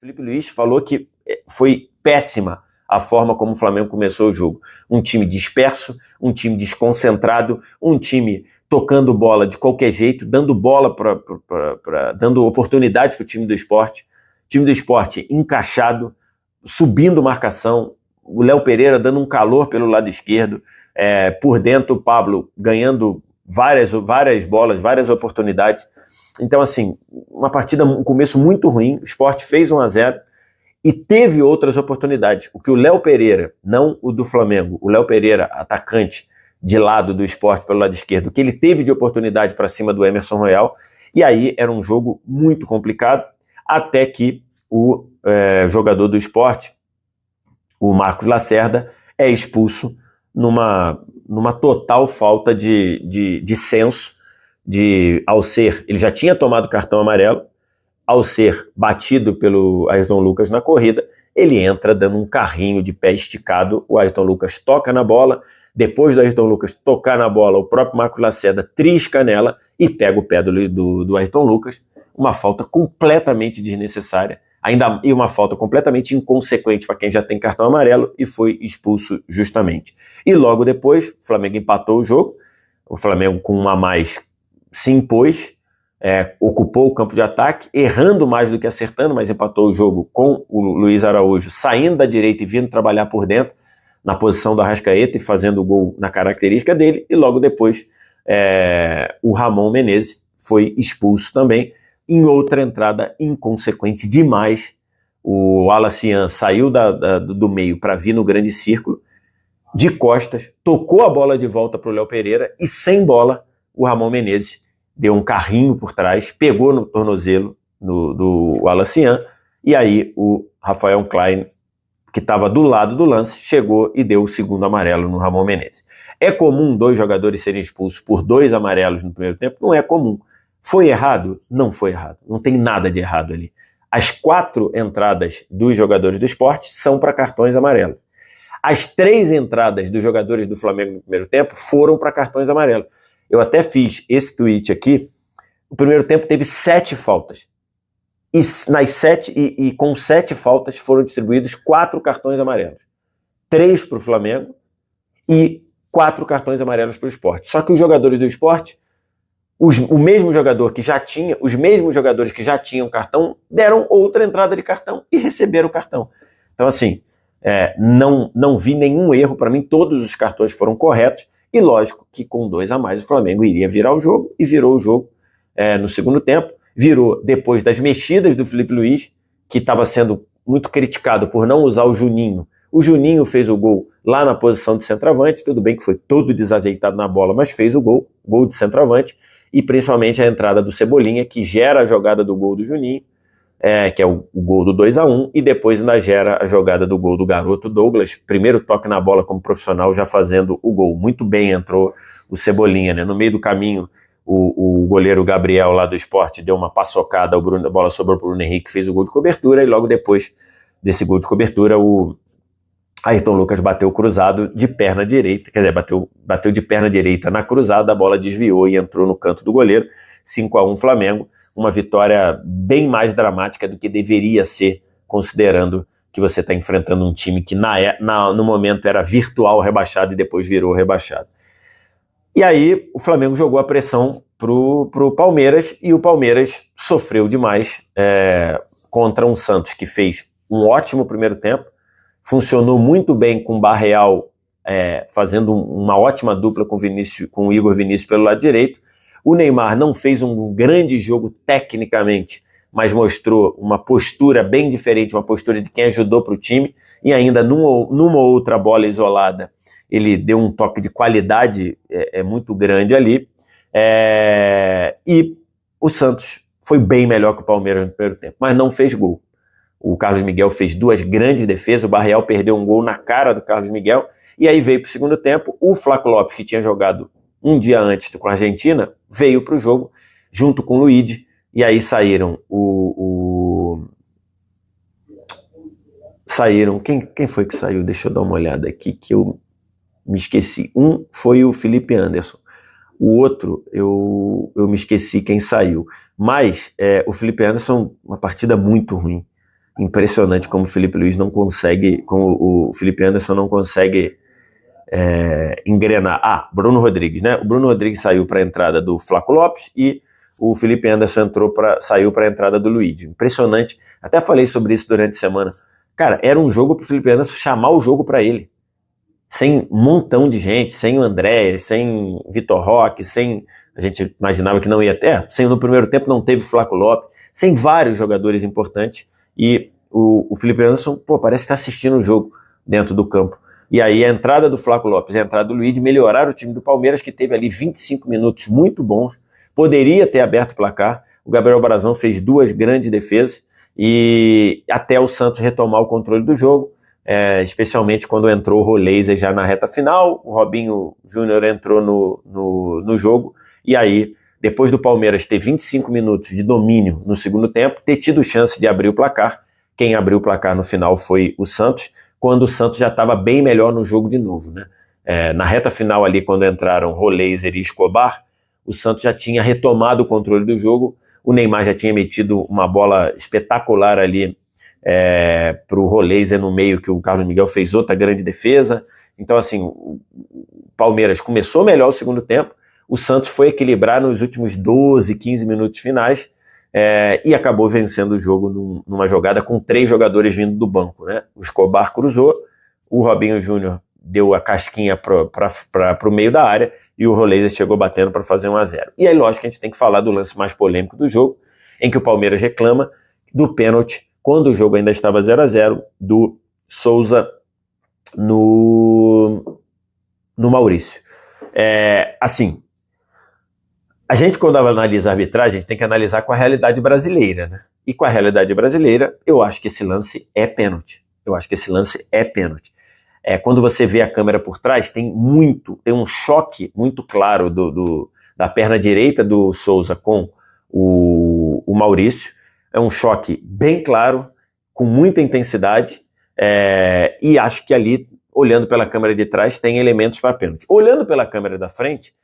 Felipe Luiz falou que foi péssima a forma como o Flamengo começou o jogo. Um time disperso, um time desconcentrado, um time tocando bola de qualquer jeito, dando bola dando oportunidade para o time do Sport. Time do Sport encaixado, subindo marcação, o Léo Pereira dando um calor pelo lado esquerdo, por dentro o Pablo ganhando várias bolas, várias oportunidades. Então, assim, uma partida, um começo muito ruim, o Sport fez 1-0 e teve outras oportunidades. O que o Léo Pereira, não o do Flamengo, o Léo Pereira, atacante de lado do Sport pelo lado esquerdo, o que ele teve de oportunidade para cima do Emerson Royal, e aí era um jogo muito complicado, até que o jogador do Sport, o Marcos Lacerda, é expulso numa total falta de senso, ao ser, ele já tinha tomado cartão amarelo, ao ser batido pelo Ayrton Lucas na corrida, ele entra dando um carrinho de pé esticado, o Ayrton Lucas toca na bola, depois do Ayrton Lucas tocar na bola, o próprio Marcos Lacerda trisca nela e pega o pé do Ayrton Lucas, uma falta completamente desnecessária, e uma falta completamente inconsequente para quem já tem cartão amarelo, e foi expulso justamente. E logo depois, o Flamengo empatou o jogo, o Flamengo com um a mais se impôs, ocupou o campo de ataque, errando mais do que acertando, mas empatou o jogo com o Luiz Araújo saindo da direita e vindo trabalhar por dentro, na posição do Arrascaeta e fazendo o gol na característica dele, e logo depois o Ramon Menezes foi expulso também, em outra entrada inconsequente demais. O Alacian saiu do meio para vir no grande círculo, de costas, tocou a bola de volta para o Léo Pereira, e sem bola, o Ramon Menezes deu um carrinho por trás, pegou no tornozelo do Alacian, e aí o Rafael Klein, que estava do lado do lance, chegou e deu o segundo amarelo no Ramon Menezes. É comum 2 jogadores serem expulsos por 2 amarelos no primeiro tempo? Não é comum. Foi errado? Não foi errado. Não tem nada de errado ali. As 4 entradas dos jogadores do Sport são para cartões amarelos. As 3 entradas dos jogadores do Flamengo no primeiro tempo foram para cartões amarelos. Eu até fiz esse tweet aqui. O primeiro tempo teve 7 faltas. E com 7 faltas foram distribuídos 4 cartões amarelos. 3 para o Flamengo e 4 cartões amarelos para o Sport. Só que os jogadores do Sport, os mesmos jogadores que já tinham cartão, deram outra entrada de cartão e receberam o cartão. Então, assim, não vi nenhum erro. Para mim, todos os cartões foram corretos. E lógico que com 2 a mais o Flamengo iria virar o jogo, e virou o jogo no segundo tempo. Virou depois das mexidas do Felipe Luiz, que estava sendo muito criticado por não usar o Juninho. O Juninho fez o gol lá na posição de centroavante, tudo bem que foi todo desajeitado na bola, mas fez o gol de centroavante, e principalmente a entrada do Cebolinha, que gera a jogada do gol do Juninho, que é o gol do 2-1, e depois ainda gera a jogada do gol do garoto Douglas, primeiro toque na bola como profissional, já fazendo o gol. Muito bem entrou o Cebolinha, né? No meio do caminho, o goleiro Gabriel lá do Sport deu uma paçocada, a bola sobrou para o Bruno Henrique, fez o gol de cobertura, e logo depois desse gol de cobertura, o Ayrton Lucas bateu cruzado de perna direita, quer dizer, bateu de perna direita na cruzada, a bola desviou e entrou no canto do goleiro. 5-1 Flamengo, uma vitória bem mais dramática do que deveria ser, considerando que você está enfrentando um time que no momento era virtual rebaixado e depois virou rebaixado. E aí o Flamengo jogou a pressão pro Palmeiras, e o Palmeiras sofreu demais contra um Santos que fez um ótimo primeiro tempo, funcionou muito bem com o Barreal fazendo uma ótima dupla com o Igor Vinícius pelo lado direito. O Neymar não fez um grande jogo tecnicamente, mas mostrou uma postura bem diferente, uma postura de quem ajudou para o time, e ainda numa outra bola isolada ele deu um toque de qualidade muito grande ali, e o Santos foi bem melhor que o Palmeiras no primeiro tempo, mas não fez gol. O Carlos Miguel fez 2 grandes defesas, o Barreal perdeu um gol na cara do Carlos Miguel, e aí veio para o segundo tempo, o Flaco Lopes, que tinha jogado um dia antes com a Argentina, veio para o jogo, junto com o Luigi, e aí saíram quem foi que saiu? Deixa eu dar uma olhada aqui, que eu me esqueci. Um foi o Felipe Anderson, o outro eu me esqueci quem saiu, mas o Felipe Anderson, uma partida muito ruim, Impressionante como o Felipe Luiz não consegue, como o Felipe Anderson não consegue engrenar. Bruno Rodrigues, né? O Bruno Rodrigues saiu para a entrada do Flaco Lopes e o Felipe Anderson saiu para a entrada do Luiz. Impressionante. Até falei sobre isso durante a semana. Cara, era um jogo para o Felipe Anderson chamar o jogo para ele. Sem um montão de gente, sem o André, sem Vitor Roque, sem... A gente imaginava que não ia ter. Sem, no primeiro tempo não teve Flaco Lopes, sem vários jogadores importantes. E o Felipe Anderson, parece que está assistindo o jogo dentro do campo. E aí a entrada do Flaco Lopes e a entrada do Luiz melhoraram o time do Palmeiras, que teve ali 25 minutos muito bons. Poderia ter aberto o placar. O Gabriel Brazão fez 2 grandes defesas e até o Santos retomar o controle do jogo, especialmente quando entrou o Roleiser já na reta final. O Robinho Júnior entrou no jogo e aí, depois do Palmeiras ter 25 minutos de domínio no segundo tempo, ter tido chance de abrir o placar, quem abriu o placar no final foi o Santos, quando o Santos já estava bem melhor no jogo de novo, né? Na reta final ali, quando entraram Roleiser e Escobar, o Santos já tinha retomado o controle do jogo, o Neymar já tinha metido uma bola espetacular ali para o Roleiser no meio, que o Carlos Miguel fez outra grande defesa. Então, assim, o Palmeiras começou melhor o segundo tempo, o Santos foi equilibrar nos últimos 12, 15 minutos finais, e acabou vencendo o jogo numa jogada com 3 jogadores vindo do banco, né? O Escobar cruzou, o Robinho Júnior deu a casquinha para o meio da área e o Roleiser chegou batendo para fazer 1-0. E aí, lógico, a gente tem que falar do lance mais polêmico do jogo, em que o Palmeiras reclama do pênalti, quando o jogo ainda estava 0-0, do Souza no Maurício. Assim, a gente, quando analisa a arbitragem, a gente tem que analisar com a realidade brasileira, né? E com a realidade brasileira, eu acho que esse lance é pênalti. Quando você vê a câmera por trás, tem um choque muito claro da perna direita do Souza com o Maurício. É um choque bem claro, com muita intensidade, e acho que ali, olhando pela câmera de trás, tem elementos para pênalti. Olhando pela câmera da frente,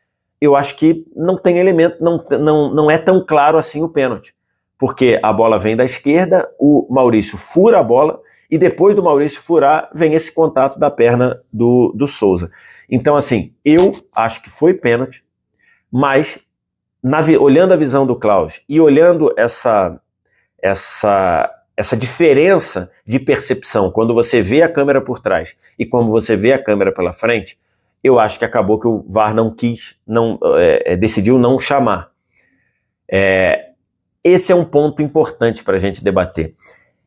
eu acho que não tem elemento, não é tão claro assim o pênalti, porque a bola vem da esquerda, o Maurício fura a bola, e depois do Maurício furar, vem esse contato da perna do Souza. Então, assim, eu acho que foi pênalti, mas olhando a visão do Klaus e olhando essa diferença de percepção, quando você vê a câmera por trás e quando você vê a câmera pela frente, eu acho que acabou que o VAR decidiu não chamar. Esse é um ponto importante para a gente debater.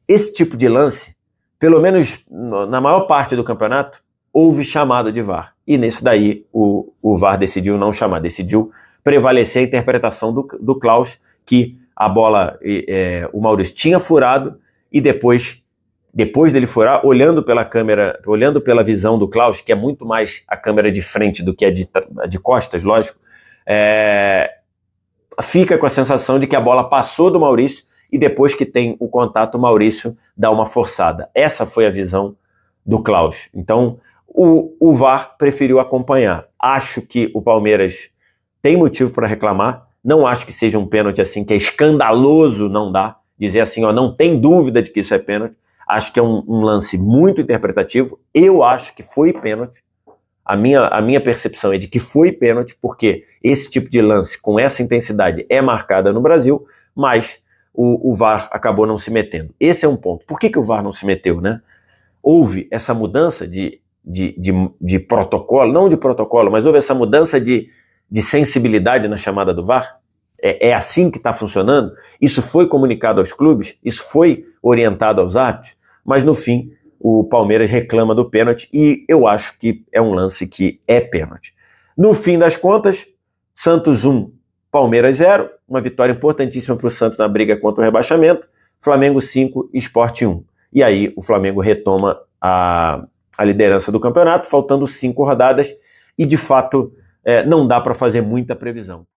Esse tipo de lance, pelo menos na maior parte do campeonato, houve chamada de VAR. E nesse daí o VAR decidiu não chamar, decidiu prevalecer a interpretação do Klaus, que a bola, o Maurício tinha furado, e depois dele furar, olhando pela câmera, olhando pela visão do Klaus, que é muito mais a câmera de frente do que a de costas, lógico, fica com a sensação de que a bola passou do Maurício e depois que tem o contato, o Maurício dá uma forçada. Essa foi a visão do Klaus. Então, o VAR preferiu acompanhar. Acho que o Palmeiras tem motivo para reclamar. Não acho que seja um pênalti assim, que é escandaloso, não dá. Dizer assim, não tem dúvida de que isso é pênalti. Acho que é um lance muito interpretativo. Eu acho que foi pênalti. A minha percepção é de que foi pênalti, porque esse tipo de lance com essa intensidade é marcada no Brasil, mas o VAR acabou não se metendo. Esse é um ponto. Por que o VAR não se meteu, né? Houve essa mudança de protocolo, não de protocolo, mas houve essa mudança de sensibilidade na chamada do VAR. É assim que está funcionando? Isso foi comunicado aos clubes? Isso foi orientado aos árbitros? Mas no fim, o Palmeiras reclama do pênalti e eu acho que é um lance que é pênalti. No fim das contas, Santos 1, Palmeiras 0, uma vitória importantíssima para o Santos na briga contra o rebaixamento, Flamengo 5, Sport 1. E aí o Flamengo retoma a liderança do campeonato, faltando 5 rodadas, e de fato não dá para fazer muita previsão.